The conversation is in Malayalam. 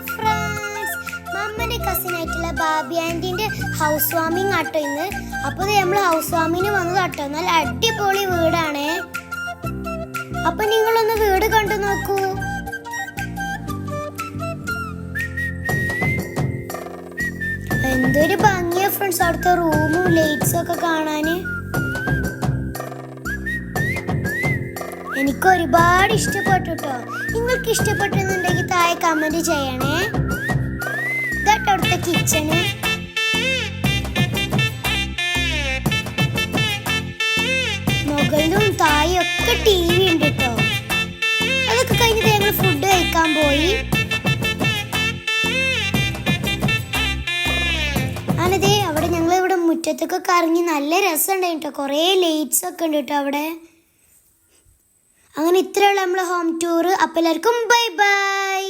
ഫ്രണ്ട്സ്, മമ്മന്റെ കസിൻ ആയിട്ടുള്ള ബാബി ആന്റിന്റെ ഹൗസ് വാമിംഗ് ആട്ടോ ഇന്ന്. അപ്പൊ നമ്മൾ ഹൗസ് വാമിന് വന്നത് കേട്ടോ. നല്ല അടിപൊളി വീടാണേ. അപ്പൊ നിങ്ങളൊന്ന് വീട് കണ്ടു നോക്കൂ. എന്തൊരു ഭംഗിയാ ഫ്രണ്ട്സ്, അവിടുത്തെ റൂമും ലൈറ്റ്സും ഒക്കെ കാണാന്. എനിക്ക് ഒരുപാട് ഇഷ്ടപ്പെട്ടു കേട്ടോ. നിങ്ങൾക്ക് ഇഷ്ടപ്പെട്ടെന്നുണ്ടെങ്കിൽ താഴെ കമന്റ് ചെയ്യണേ. ഇതാട്ടോ അവിടുത്തെ കിച്ചണ്. മുകളിലും താഴെയും ഒക്കെ TV ഉണ്ട് കേട്ടോ. അതൊക്കെ കഴിഞ്ഞിട്ട് ഞങ്ങൾ ഫുഡ് കഴിക്കാൻ പോയി. ആണതേ അവിടെ ഞങ്ങൾ ഇവിടെ മുറ്റത്തൊക്കെ കറങ്ങി നല്ല രസമുണ്ടായി കേട്ടോ. കുറേ ലൈറ്റ്സ് ഒക്കെ ഉണ്ട് കേട്ടോ അവിടെ. അങ്ങനെ ഇത്രയുള്ള നമ്മളെ ഹോം ടൂർ. അപ്പോൾ എല്ലാവർക്കും ബൈ ബൈ.